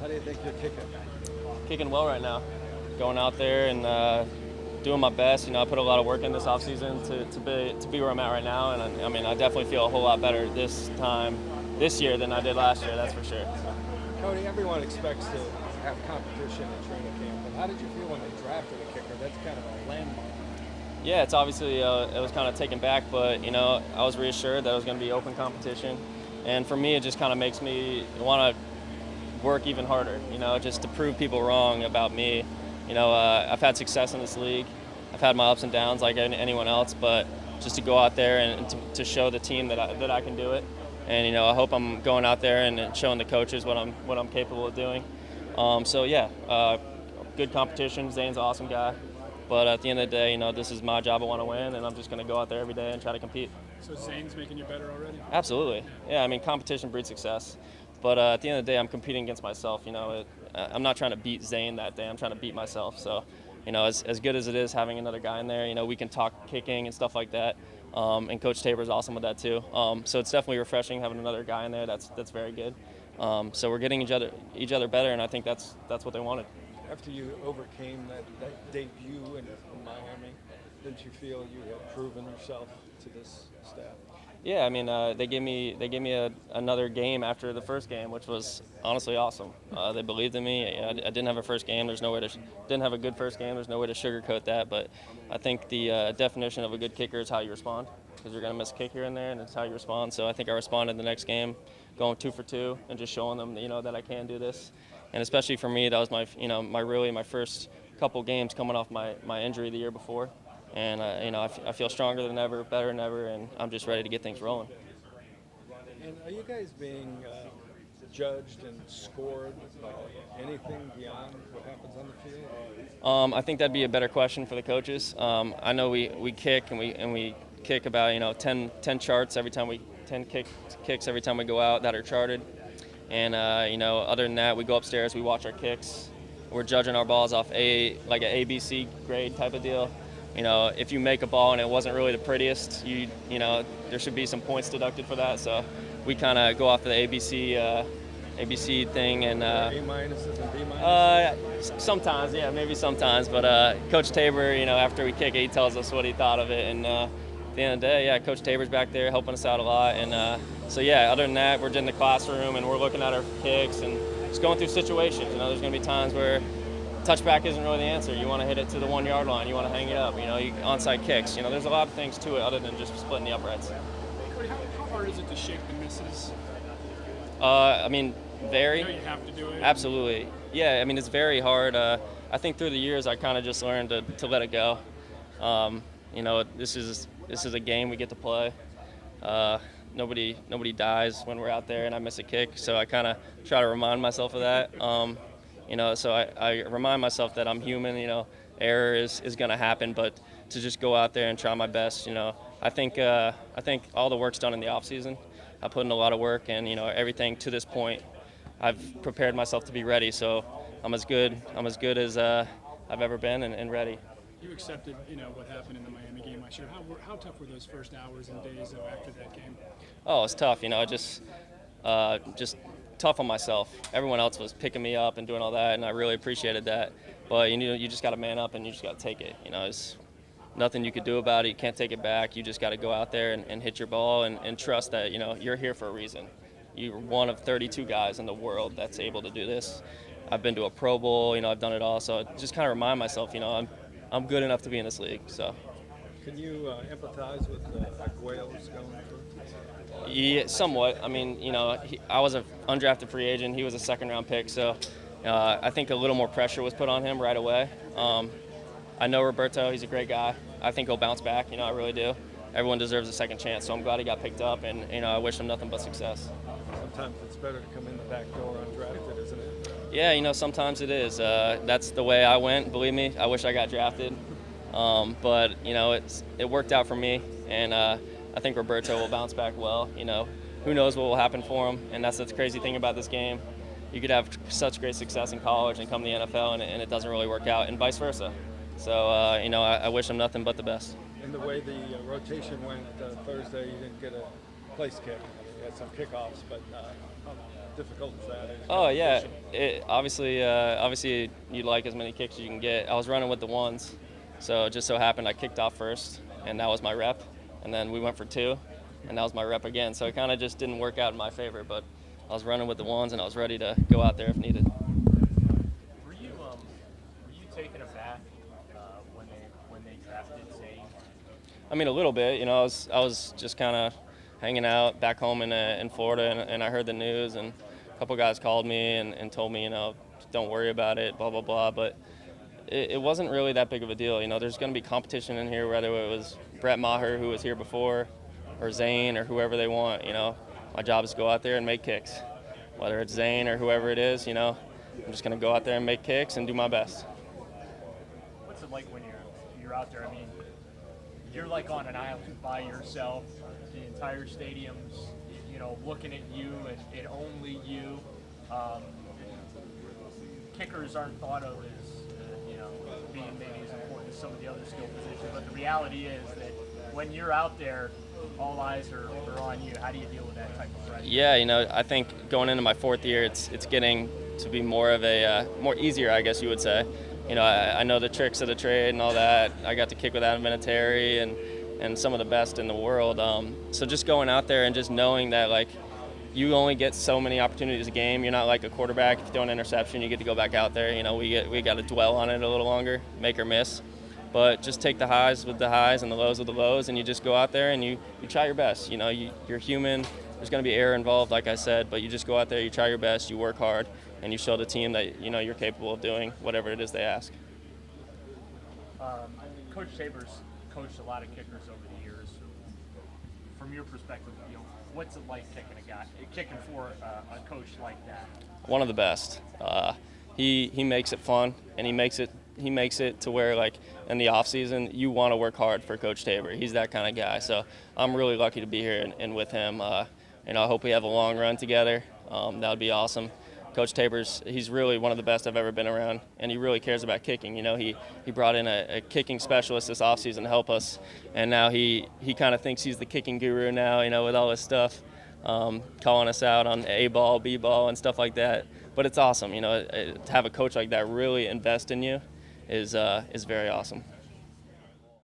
How do you think you're kicking? Kicking well right now. Going out there and doing my best. I put a lot of work in this offseason to be where I'm at right now, and I definitely feel a whole lot better this year than I did last year. That's for sure. Cody, everyone expects to have competition in training camp, but how did you feel when they drafted a kicker? That's kind of a landmark. Yeah, it's obviously it was kind of taken back, but I was reassured that it was going to be open competition, and for me, it just kind of makes me want to work even harder. Just to prove people wrong about me. I've had success in this league. I've had my ups and downs like anyone else, but just to go out there and to show the team that I can do it, and I hope I'm going out there and showing the coaches what I'm capable of doing. Good competition. Zane's an awesome guy. But at the end of the day, this is my job. I want to win, and I'm just going to go out there every day and try to compete. So Zane's making you better already? Absolutely. Yeah, competition breeds success. But at the end of the day, I'm competing against myself. I'm not trying to beat Zane that day. I'm trying to beat myself. So, as good as it is having another guy in there, we can talk kicking and stuff like that. And Coach Tabor's awesome with that too. So it's definitely refreshing having another guy in there. That's very good. So we're getting each other better, and I think that's what they wanted. After you overcame that debut in Miami, didn't you feel you had proven yourself to this staff? Yeah, they gave me another game after the first game, which was honestly awesome. They believed in me. I didn't have a first game. Didn't have a good first game. There's no way to sugarcoat that. But I think the definition of a good kicker is how you respond, because you're going to miss a kick here and there, and it's how you respond. So I think I responded the next game, going 2 for 2, and just showing them that I can do this. And especially for me, that was my first couple games coming off my injury the year before. And I feel stronger than ever, better than ever, and I'm just ready to get things rolling. And are you guys being judged and scored by anything beyond what happens on the field? I think that'd be a better question for the coaches. I know we kick and we kick about 10 charts every time 10 kicks every time we go out that are charted. And other than that, we go upstairs, we watch our kicks. We're judging our balls off like an ABC grade type of deal. If you make a ball and it wasn't really the prettiest, there should be some points deducted for that. So we kind of go off the ABC thing, and A minuses and B minuses. Sometimes, yeah, maybe sometimes. But Coach Tabor, after we kick it, he tells us what he thought of it, and at the end of the day, yeah, Coach Tabor's back there helping us out a lot, and other than that, we're in the classroom and we're looking at our kicks and just going through situations. There's going to be times where touchback isn't really the answer. You want to hit it to the 1 yard line. You want to hang it up. Onside kicks. There's a lot of things to it other than just splitting the uprights. Cody, how hard is it to shake the misses? Very. You have to do it. Absolutely. Yeah, it's very hard. I think through the years I kind of just learned to let it go. This is a game we get to play. Nobody dies when we're out there and I miss a kick, so I kind of try to remind myself of that. So I remind myself that I'm human. Error is going to happen, but to just go out there and try my best. I think all the work's done in the off season. I put in a lot of work, and everything to this point, I've prepared myself to be ready. So I'm as good as I've ever been and ready. You accepted, what happened in the Miami game last year. How tough were those first hours and days though after that game? Oh, it's tough. Just tough on myself. Everyone else was picking me up and doing all that, and I really appreciated that. But you just got to man up and you just got to take it. There's nothing you could do about it. You can't take it back. You just got to go out there and hit your ball and trust that you're here for a reason. You're one of 32 guys in the world that's able to do this. I've been to a Pro Bowl. I've done it all. So just kind of remind myself, I'm good enough to be in this league. So. Can you empathize with Aguayo's going through? Yeah, somewhat. I was an undrafted free agent. He was a second-round pick, so I think a little more pressure was put on him right away. I know Roberto. He's a great guy. I think he'll bounce back. I really do. Everyone deserves a second chance, so I'm glad he got picked up, and I wish him nothing but success. Sometimes it's better to come in the back door undrafted, isn't it? Yeah, sometimes it is. That's the way I went. Believe me, I wish I got drafted. But it worked out for me, and I think Roberto will bounce back well. Who knows what will happen for him, and that's the crazy thing about this game. You could have such great success in college and come to the NFL, and it doesn't really work out, and vice versa. So, I wish him nothing but the best. And the way the rotation went Thursday, you didn't get a place kick. You had some kickoffs, but difficult as that is? Oh yeah, Competition? obviously you'd like as many kicks as you can get. I was running with the ones, so it just so happened I kicked off first, and that was my rep. And then we went for two, and that was my rep again. So it kind of just didn't work out in my favor. But I was running with the ones, and I was ready to go out there if needed. Were you taken aback when they drafted Zane? I mean, a little bit. You know, I was just kind of hanging out back home in Florida, and I heard the news, and a couple guys called me and told me, you know, don't worry about it, blah blah blah. But it wasn't really that big of a deal. You know, there's going to be competition in here, whether it was Brett Maher, who was here before, or Zane, or whoever they want. You know, my job is to go out there and make kicks. Whether it's Zane or whoever it is, you know, I'm just going to go out there and make kicks and do my best. What's it like when you're out there? I mean, you're like on an island by yourself. The entire stadium's, you know, looking at you and only you. Kickers aren't thought of as, you know, being maybe as important as some of the other skill positions. But the reality is that when you're out there, all eyes are on you. How do you deal with that type of pressure? Yeah, you know, I think going into my fourth year, it's getting to be more of a more easier, I guess you would say. You know, I know the tricks of the trade and all that. I got to kick with Adam Vinatieri and some of the best in the world. So just going out there and just knowing that, like, you only get so many opportunities a game. You're not like a quarterback. If you throw an interception, you get to go back out there. You know, we got to dwell on it a little longer, make or miss. But just take the highs with the highs and the lows with the lows, and you just go out there and you try your best. You know, you're human. There's going to be error involved, like I said, but you just go out there, you try your best, you work hard, and you show the team that, you know, you're capable of doing whatever it is they ask. Coach Tabor's coached a lot of kickers over the years. From your perspective, you know, what's it like kicking for a coach like that? One of the best. He makes it fun, and he makes it to where, like, in the off season, you want to work hard for Coach Tabor. He's that kind of guy. So I'm really lucky to be here and with him. You know, I hope we have a long run together. That would be awesome. Coach he's really one of the best I've ever been around, and he really cares about kicking. You know, he brought in a kicking specialist this offseason to help us, and now he kind of thinks he's the kicking guru now, you know, with all this stuff, calling us out on A-ball, B-ball, and stuff like that. But it's awesome, you know, to have a coach like that really invest in you is very awesome.